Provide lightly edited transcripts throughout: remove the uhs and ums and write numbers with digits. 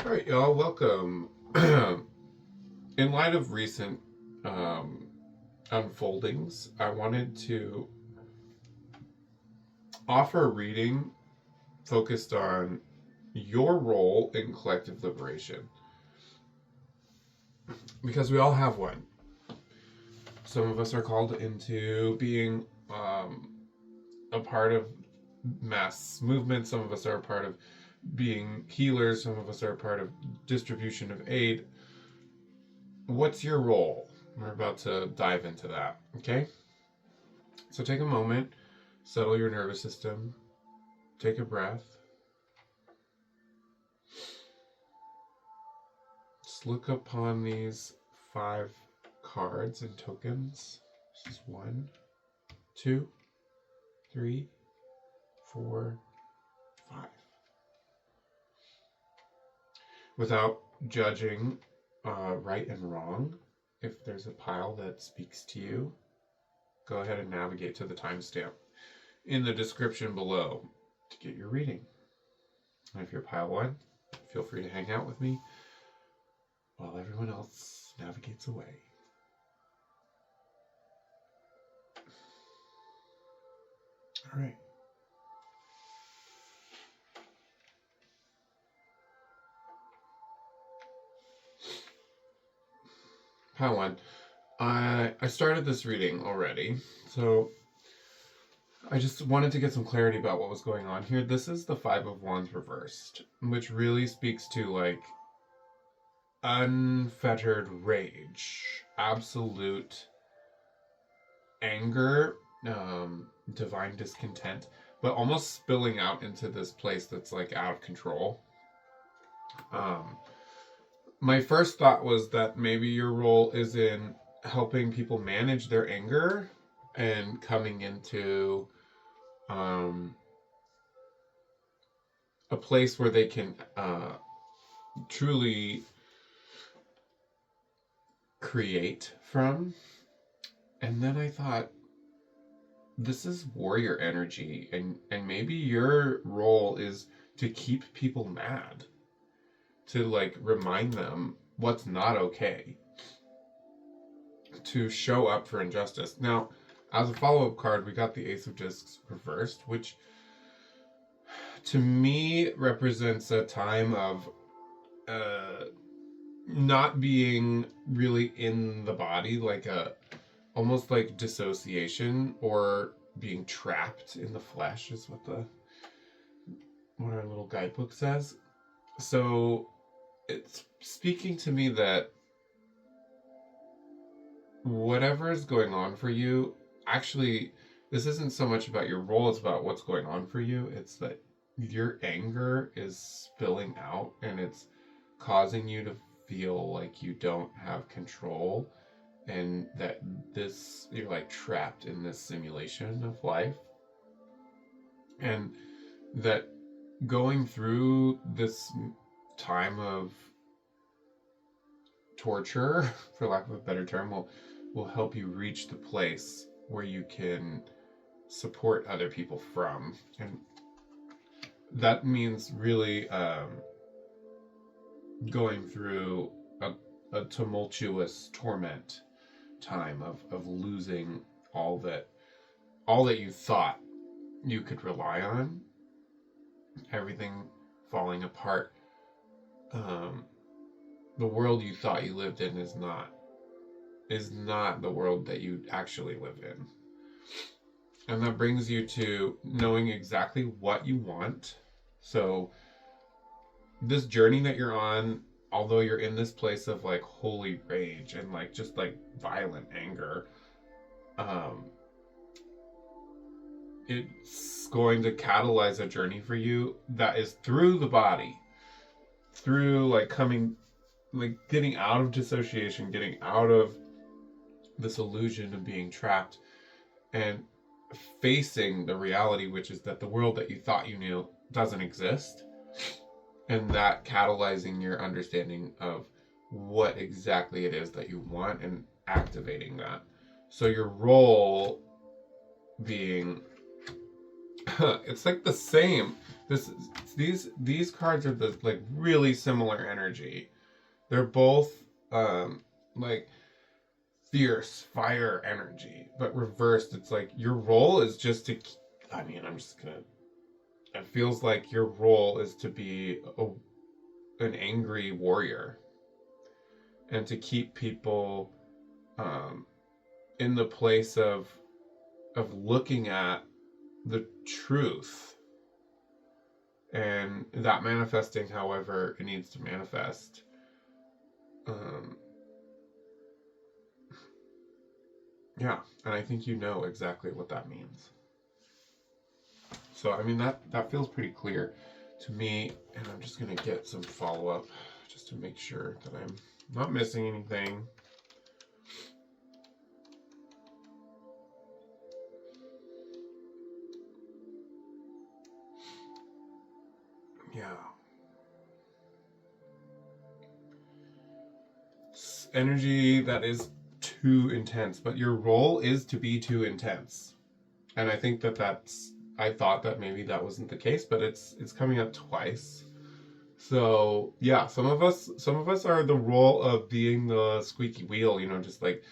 All right, y'all, welcome. In light of recent um, unfoldings, I wanted to offer a reading focused on your role in collective liberation. Because we all have one. Some of us are called into being a part of mass movements, some of us are a part of being healers, some of us are a part of distribution of aid. What's your role? We're about to dive into that, okay? So take a moment, settle your nervous system, take a breath. Just look upon these 5 cards and tokens. This is 1, 2, 3, 4, 5. Without judging right and wrong, if there's a pile that speaks to you, go ahead and navigate to the timestamp in the description below to get your reading. And if you're pile 1, feel free to hang out with me while everyone else navigates away. All right. Pile 1. I started this reading already, so I just wanted to get some clarity about what was going on here. This is the 5 of Wands reversed, which really speaks to like unfettered rage, absolute anger, divine discontent, but almost spilling out into this place that's like out of control. My first thought was that maybe your role is in helping people manage their anger and coming into a place where they can truly create from. And then I thought, this is warrior energy, and maybe your role is to keep people mad, to like remind them what's not okay, to show up for injustice. Now, as a follow-up card, we got the Ace of Discs reversed, which to me represents a time of not being really in the body, like a almost like dissociation or being trapped in the flesh is what our little guidebook says. So it's speaking to me that whatever is going on for you, actually, this isn't so much about your role, it's about what's going on for you. It's that your anger is spilling out and it's causing you to feel like you don't have control, and that you're like trapped in this simulation of life, and that going through this time of torture, for lack of a better term, will help you reach the place where you can support other people from. And that means really going through a tumultuous torment time of losing all that you thought you could rely on, everything falling apart. The world you thought you lived in is not the world that you actually live in. And that brings you to knowing exactly what you want. So this journey that you're on, although you're in this place of like holy rage and like just like violent anger, it's going to catalyze a journey for you that is through the body, through like getting out of dissociation, getting out of this illusion of being trapped, and facing the reality, which is that the world that you thought you knew doesn't exist, and that catalyzing your understanding of what exactly it is that you want and activating that. So your role being It's like the same. This these cards are the like really similar energy. They're both like fierce fire energy, but reversed. It's like your role is just to. I mean, I'm just gonna. It feels like your role is to be an angry warrior and to keep people um, in the place of looking at the truth and that manifesting however it needs to manifest. Yeah, and I think you know exactly what that means. So I mean that feels pretty clear to me, and I'm just gonna get some follow-up just to make sure that I'm not missing anything. Yeah. Energy that is too intense, but your role is to be too intense. And I think I thought that maybe that wasn't the case, but it's coming up twice. So yeah, some of us are the role of being the squeaky wheel, just like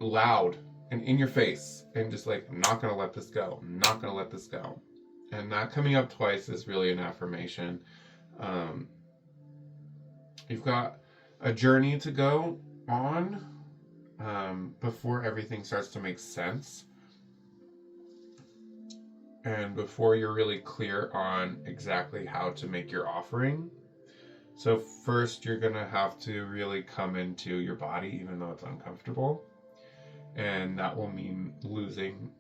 loud and in your face and just like, I'm not gonna let this go. I'm not gonna let this go. And that coming up twice is really an affirmation. Um, you've got a journey to go on before everything starts to make sense. And before you're really clear on exactly how to make your offering. So first you're going to have to really come into your body, even though it's uncomfortable. And that will mean losing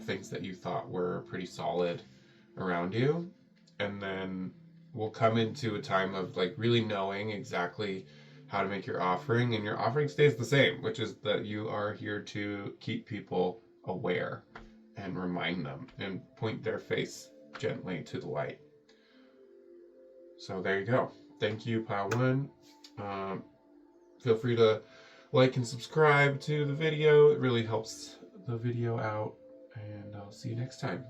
things that you thought were pretty solid around you. And then we'll come into a time of like really knowing exactly how to make your offering. And your offering stays the same, which is that you are here to keep people aware and remind them and point their face gently to the light. So there you go. Thank you, Pile One. Feel free to like and subscribe to the video. It really helps the video out. And I'll see you next time.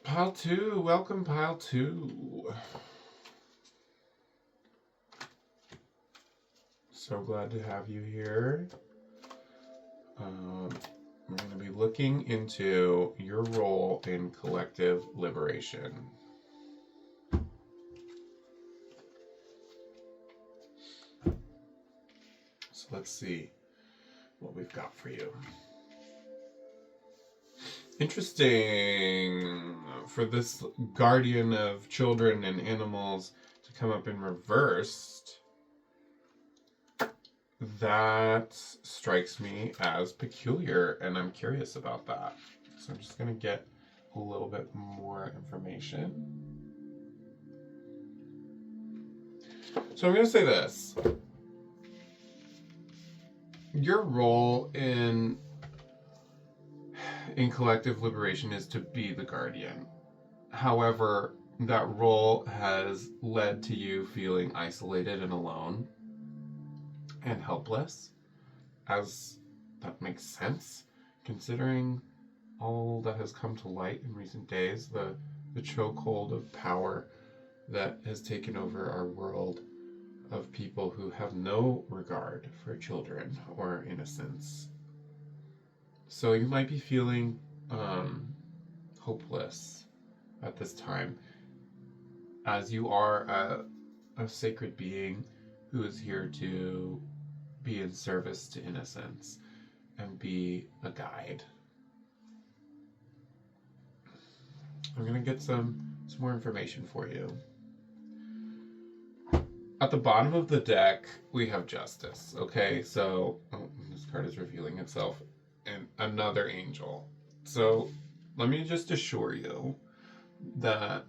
Pile 2, welcome Pile 2. So glad to have you here. We're going to be looking into your role in collective liberation. So let's see what we've got for you. Interesting for this guardian of children and animals to come up in reversed. That strikes me as peculiar, and I'm curious about that. So I'm just going to get a little bit more information. So I'm going to say this. Your role in collective liberation is to be the guardian. However, that role has led to you feeling isolated and alone and helpless, as that makes sense, considering all that has come to light in recent days, the chokehold of power that has taken over our world of people who have no regard for children or innocence. So you might be feeling hopeless at this time, as you are a sacred being who is here to be in service to innocence and be a guide. I'm going to get some more information for you. At the bottom of the deck, we have Justice, okay? So, this card is revealing itself, and another angel. So, let me just assure you that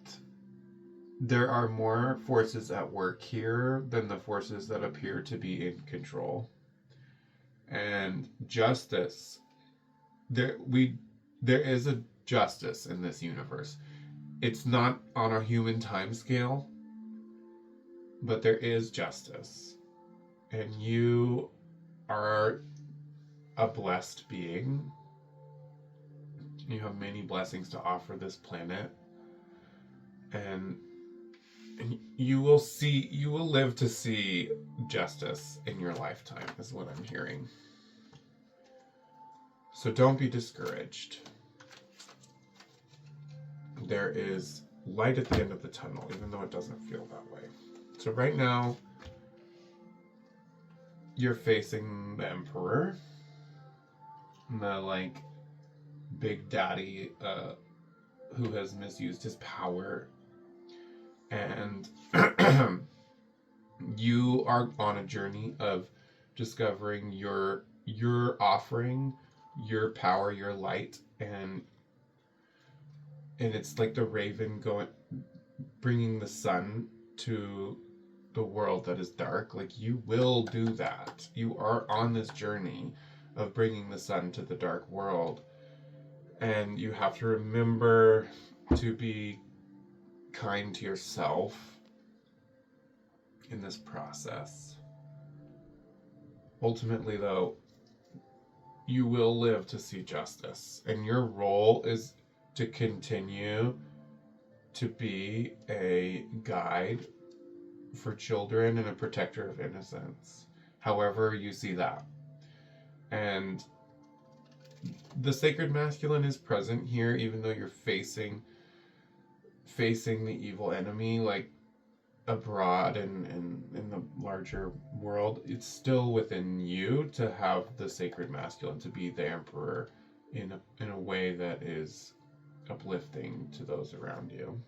there are more forces at work here than the forces that appear to be in control. And justice, there is a justice in this universe. It's not on a human time scale, but there is justice. And you are a blessed being. You have many blessings to offer this planet. And you will live to see justice in your lifetime, is what I'm hearing. So don't be discouraged. There is light at the end of the tunnel, even though it doesn't feel that way. So right now, you're facing the Emperor, the big daddy who has misused his power, and you are on a journey of discovering your offering, your power, your light, and it's like the raven bringing the sun to the world that is dark. Like, you will do that. You are on this journey of bringing the sun to the dark world, and you have to remember to be kind to yourself in this process. Ultimately, though, you will live to see justice, and your role is to continue to be a guide for children and a protector of innocence, however you see that. And the sacred masculine is present here, even though you're facing the evil enemy, like abroad and in the larger world. It's still within you to have the sacred masculine, to be the emperor in a way that is uplifting to those around you.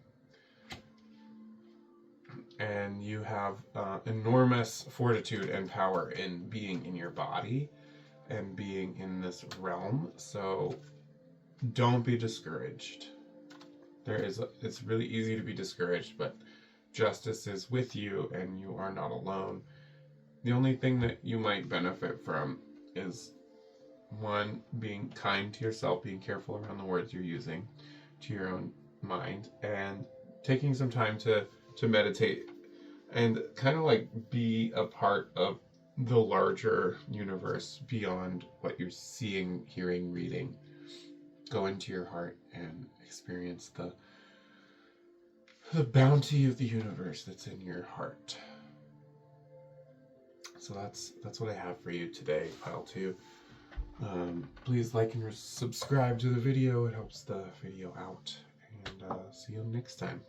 And you have enormous fortitude and power in being in your body and being in this realm. So don't be discouraged. It's really easy to be discouraged, but justice is with you and you are not alone. The only thing that you might benefit from is, one, being kind to yourself, being careful around the words you're using to your own mind, and taking some time to meditate and kind of be a part of the larger universe beyond what you're seeing, hearing, reading. Go into your heart and experience the bounty of the universe that's in your heart. So that's what I have for you today, Pile 2. Please like and subscribe to the video. It helps the video out. And see you next time.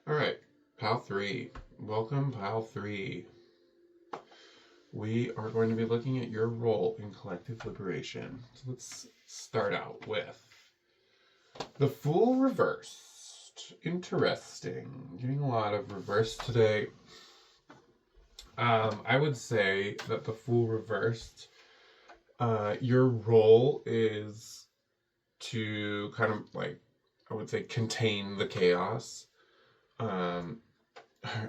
All right, Pile 3. Welcome, Pile 3. We are going to be looking at your role in collective liberation. So let's start out with the Fool reversed. Interesting. Getting a lot of reverse today. I would say that the Fool reversed, your role is to kind of I would say, contain the chaos.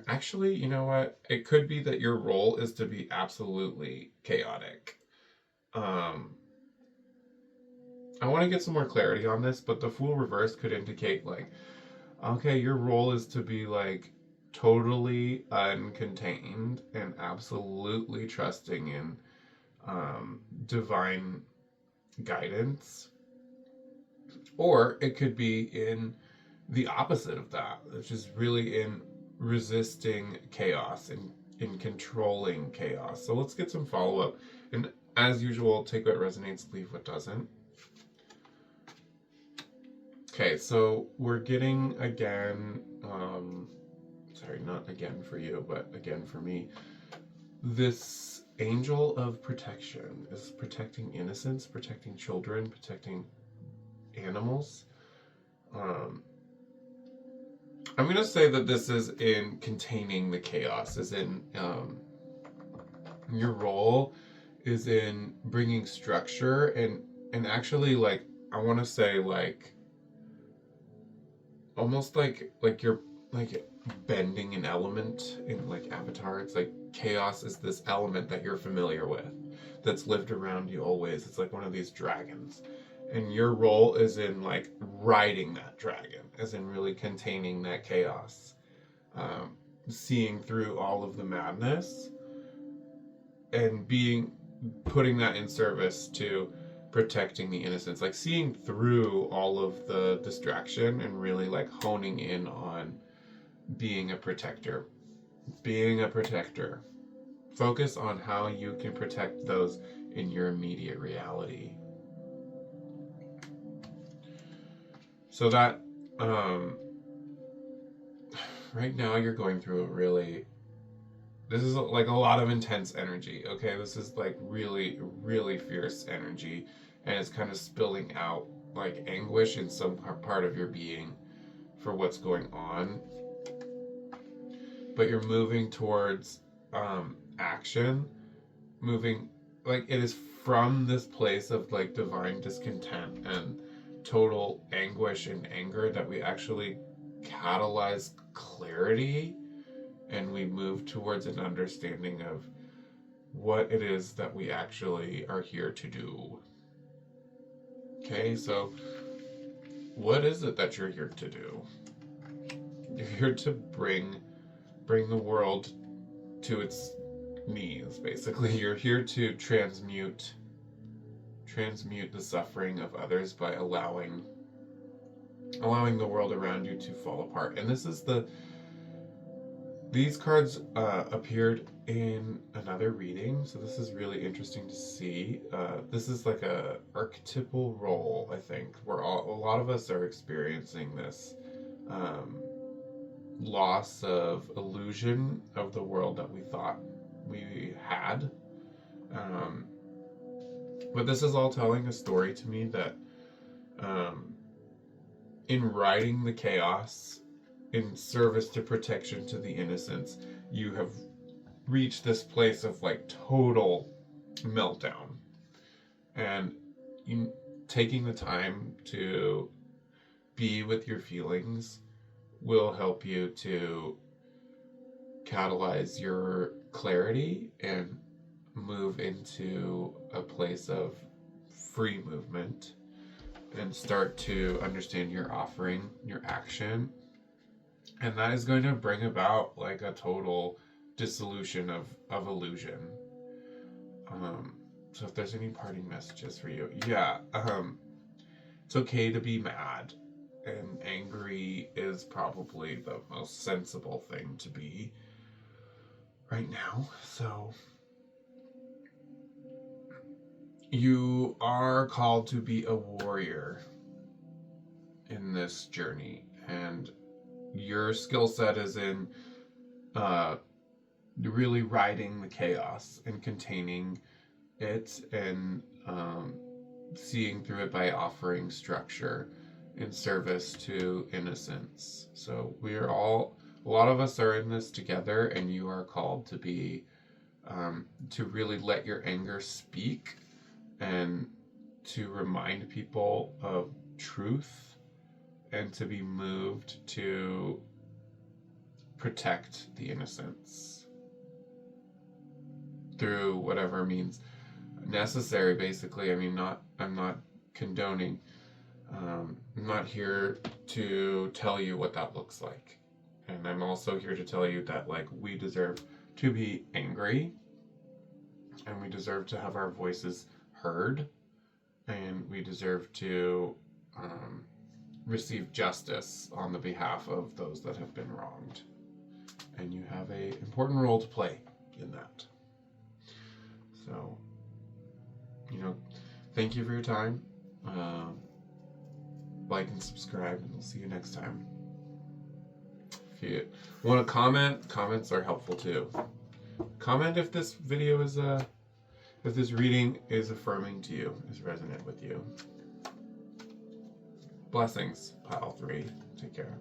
Actually, you know what? It could be that your role is to be absolutely chaotic. I want to get some more clarity on this, but the Fool reverse could indicate okay, your role is to be totally uncontained and absolutely trusting in divine guidance. Or it could be in the opposite of that, which is really in resisting chaos and in controlling chaos. So let's get some follow-up. And as usual, take what resonates, leave what doesn't. Okay, so we're getting again, sorry, not again for you, but again for me, this angel of protection is protecting innocence, protecting children, protecting animals. I'm going to say that this is in containing the chaos, as in your role is in bringing structure and actually, like, I want to say, like, almost like you're like bending an element in like Avatar. It's like chaos is this element that you're familiar with, that's lived around you always. It's like one of these dragons, and your role is in like riding that dragon, as in really containing that chaos, seeing through all of the madness, and putting that in service to protecting the innocents, like seeing through all of the distraction and really like honing in on being a protector. Focus on how you can protect those in your immediate reality. So that right now you're going through this is like a lot of intense energy. Okay, this is like really, really fierce energy, and it's kind of spilling out like anguish in some part of your being for what's going on. But you're moving towards action, moving like it is from this place of like divine discontent and total anguish and anger that we actually catalyze clarity, and we move towards an understanding of what it is that we actually are here to do. Okay, so what is it that you're here to do? You're here to bring the world to its knees, basically. You're here to transmute the suffering of others by allowing the world around you to fall apart. And these cards appeared in another reading, so this is really interesting to see. This is like a archetypal role, I think, where a lot of us are experiencing this loss of illusion of the world that we thought we had. But this is all telling a story to me that in riding the chaos in service to protection to the innocents, you have reached this place of like total meltdown, and you taking the time to be with your feelings will help you to catalyze your clarity and move into a place of free movement and start to understand your offering, your action. And that is going to bring about like a total dissolution of illusion. So if there's any parting messages for you, it's okay to be mad, and angry is probably the most sensible thing to be right now. So you are called to be a warrior in this journey, and your skill set is in really riding the chaos and containing it, and seeing through it by offering structure in service to innocence. So a lot of us are in this together, and you are called to be to really let your anger speak and to remind people of truth, and to be moved to protect the innocents through whatever means necessary, basically. I mean, I'm not condoning. I'm not here to tell you what that looks like. And I'm also here to tell you that, like, we deserve to be angry, and we deserve to have our voices heard, and we deserve to receive justice on the behalf of those that have been wronged. And you have an important role to play in that. So, thank you for your time. Like and subscribe, and we'll see you next time. If you want to comment, comments are helpful too. Comment if this video is if this reading is affirming to you, is resonant with you. Blessings, pile 3. Take care.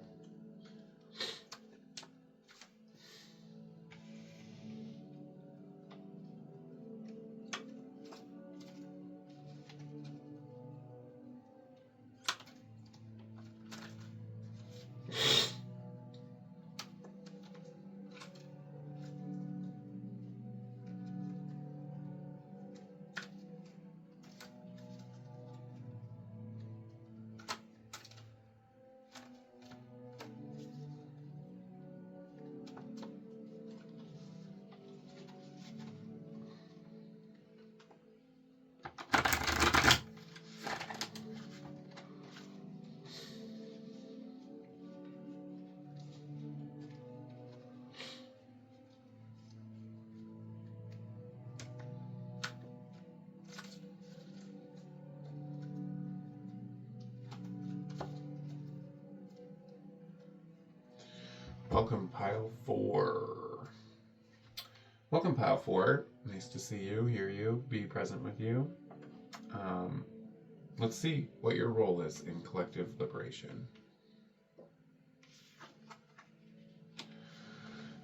Welcome, pile 4. Welcome, pile 4. Nice to see you, hear you, be present with you. Let's see what your role is in collective liberation.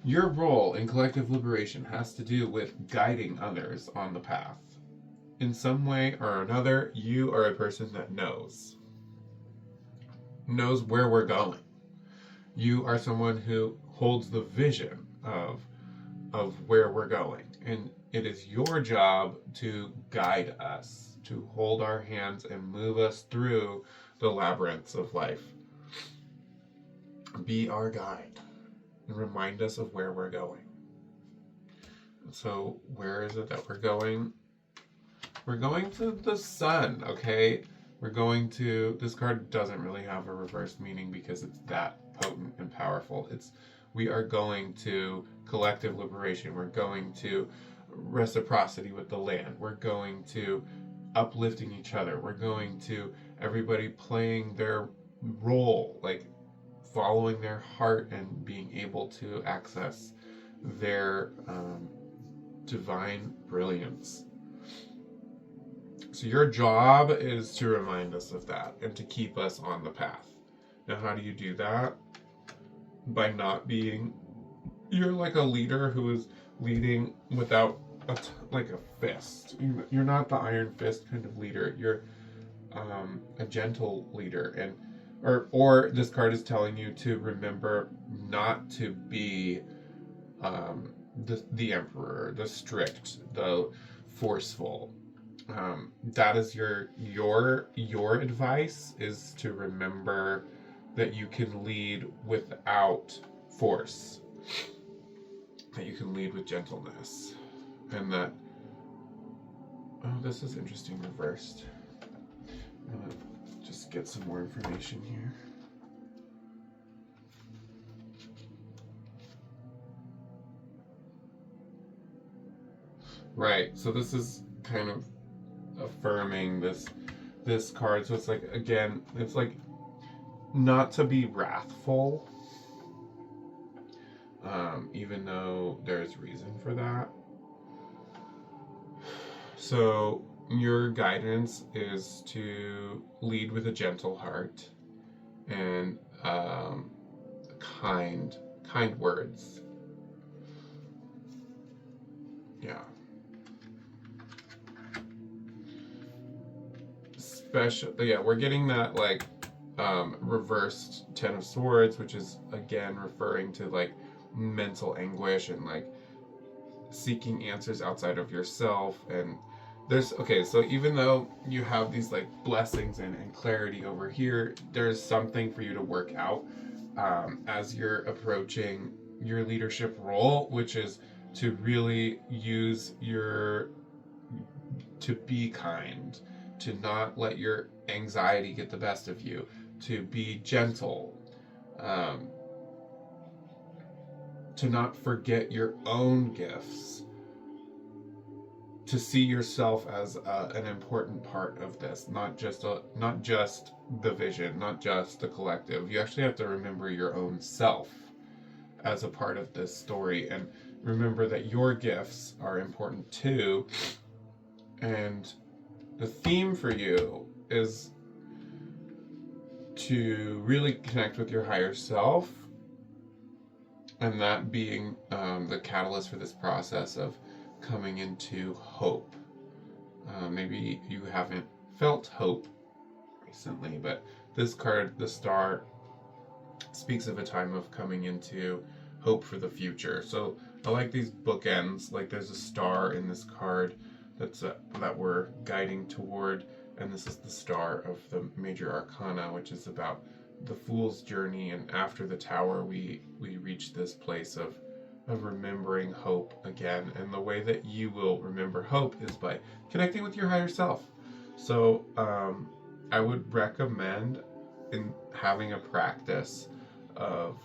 Your role in collective liberation has to do with guiding others on the path. In some way or another, you are a person that knows where we're going. You are someone who holds the vision of where we're going. And it is your job to guide us, to hold our hands and move us through the labyrinths of life. Be our guide and remind us of where we're going. So where is it that we're going? We're going to the sun, okay? We're going to, this card doesn't really have a reverse meaning because it's that potent and powerful. We are going to collective liberation. We're going to reciprocity with the land. We're going to uplifting each other. We're going to everybody playing their role, like following their heart and being able to access their divine brilliance. So your job is to remind us of that and to keep us on the path. Now, how do you do that? By not being, you're like a leader who is leading without like a fist. You're not the iron fist kind of leader. You're a gentle leader, and or this card is telling you to remember not to be the emperor, the strict, the forceful. That is your advice, is to remember that you can lead without force, that you can lead with gentleness, and that, oh, this is interesting reversed. I'm gonna just get some more information here. Right, so this is kind of affirming this card. So it's like, again, it's like not to be wrathful, even though there's reason for that. So your guidance is to lead with a gentle heart and kind words. Yeah. We're getting that like reversed Ten of Swords, which is again referring to like mental anguish and like seeking answers outside of yourself. And so even though you have these like blessings and clarity over here, there's something for you to work out as you're approaching your leadership role, which is to really use to be kind, to not let your anxiety get the best of you, to be gentle, to not forget your own gifts, to see yourself as an important part of this, not just the vision, not just the collective. You actually have to remember your own self as a part of this story, and remember that your gifts are important too. And the theme for you is to really connect with your higher self, and that being the catalyst for this process of coming into hope. Maybe you haven't felt hope recently, but this card, the Star, speaks of a time of coming into hope for the future. So I like these bookends. Like there's a star in this card that we're guiding toward, and this is the star of the major arcana, which is about the fool's journey. And after the tower, we reach this place of remembering hope again. And the way that you will remember hope is by connecting with your higher self. So I would recommend in having a practice of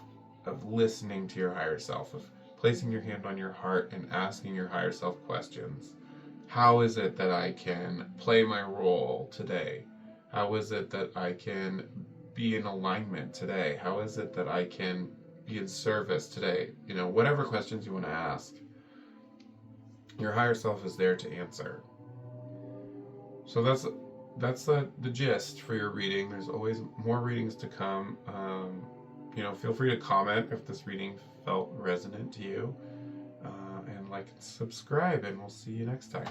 listening to your higher self, of placing your hand on your heart and asking your higher self questions. How is it that I can play my role today? How is it that I can be in alignment today? How is it that I can be in service today? You know, whatever questions you want to ask, your higher self is there to answer. So that's the gist for your reading. There's always more readings to come. Feel free to comment if this reading felt resonant to you, and like and subscribe, and we'll see you next time.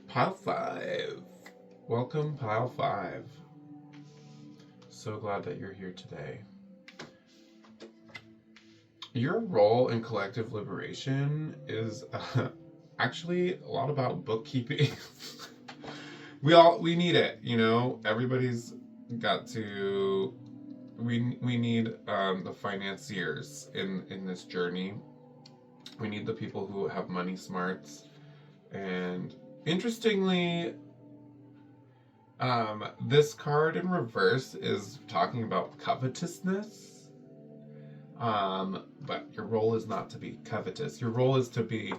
Pile 5. Welcome, Pile 5. So glad that you're here today. Your role in collective liberation is actually a lot about bookkeeping. we need it, you know. Everybody's got to. We need the financiers in this journey. We need the people who have money smarts. And interestingly, this card in reverse is talking about covetousness. But your role is not to be covetous. Your role is to be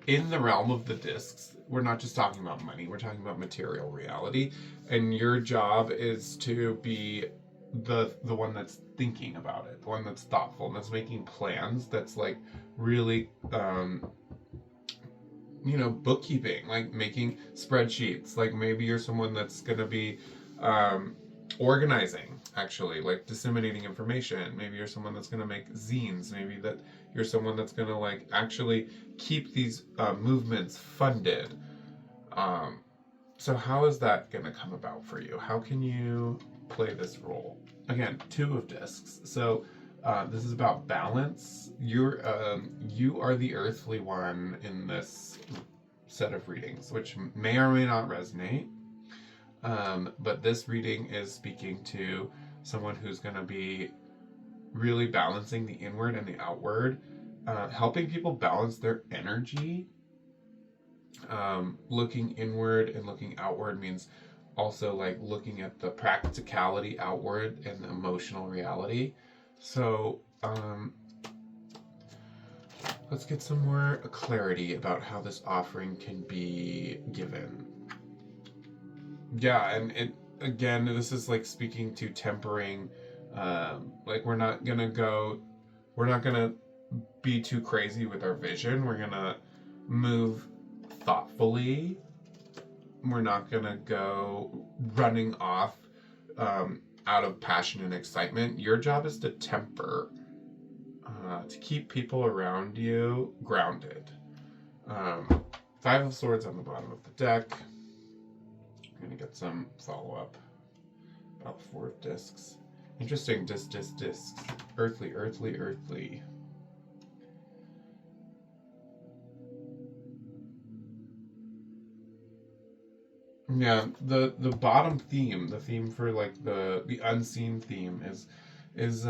in the realm of the discs. We're not just talking about money. We're talking about material reality. And your job is to be the one that's thinking about it, the one that's thoughtful, and that's making plans, that's like really bookkeeping, like making spreadsheets. Like maybe you're someone that's gonna be organizing, actually, like disseminating information. Maybe you're someone that's gonna make zines. Maybe that you're someone that's gonna like actually keep these movements funded. So how is that gonna come about for you? How can you play this role? Again, 2 of discs. So this is about balance. You are the earthly one in this set of readings, which may or may not resonate. But this reading is speaking to someone who's going to be really balancing the inward and the outward, helping people balance their energy. Looking inward and looking outward means also like looking at the practicality outward and the emotional reality. So let's get some more clarity about how this offering can be given. Yeah, and again, this is like speaking to tempering. Like we're not gonna be too crazy with our vision. We're gonna move thoughtfully. We're not gonna go running off out of passion and excitement. Your job is to temper, to keep people around you grounded. 5 of Swords on the bottom of the deck. I'm gonna get some follow-up about 4 of Discs. Interesting. Discs. Earthly, earthly, earthly. Yeah, the bottom theme, the theme for like the unseen theme is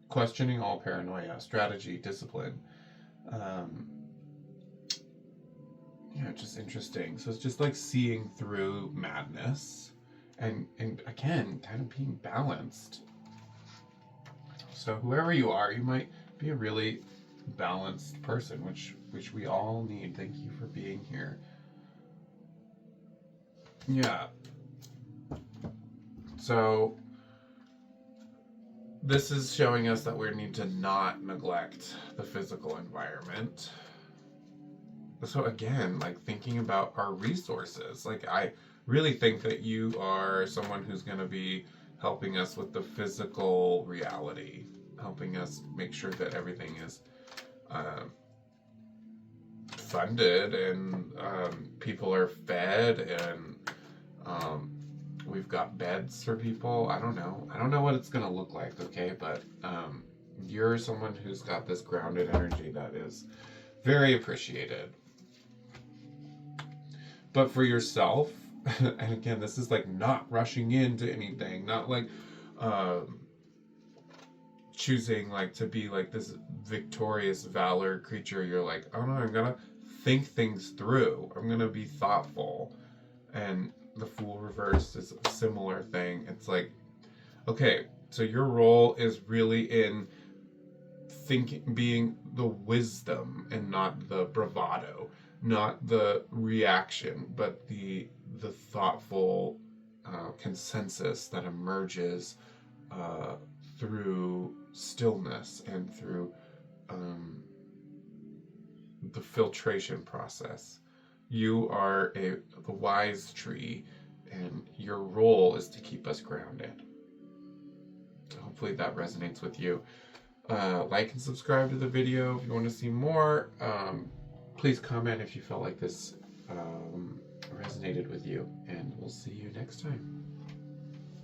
questioning all paranoia, strategy, discipline. Um, yeah, just interesting. So it's just like seeing through madness, and again, kind of being balanced. So whoever you are, you might be a really balanced person, which we all need. Thank you for being here. Yeah. So this is showing us that we need to not neglect the physical environment. So again, like thinking about our resources, like I really think that you are someone who's going to be helping us with the physical reality, helping us make sure that everything is uh, funded and people are fed and um, we've got beds for people. I don't know what it's going to look like, okay? But you're someone who's got this grounded energy that is very appreciated. But for yourself, and again, this is like not rushing into anything, not like choosing like to be like this victorious valor creature. You're like, oh no, I'm gonna think things through. I'm gonna be thoughtful. And the Fool reverse is a similar thing. It's like, okay, so your role is really in thinking, being the wisdom and not the bravado, not the reaction, but the thoughtful consensus that emerges uh, through stillness and through um, the filtration process. You are the wise tree, and your role is to keep us grounded. Hopefully that resonates with you. Like and subscribe to the video if you want to see more. Please comment if you felt like this resonated with you, and we'll see you next time.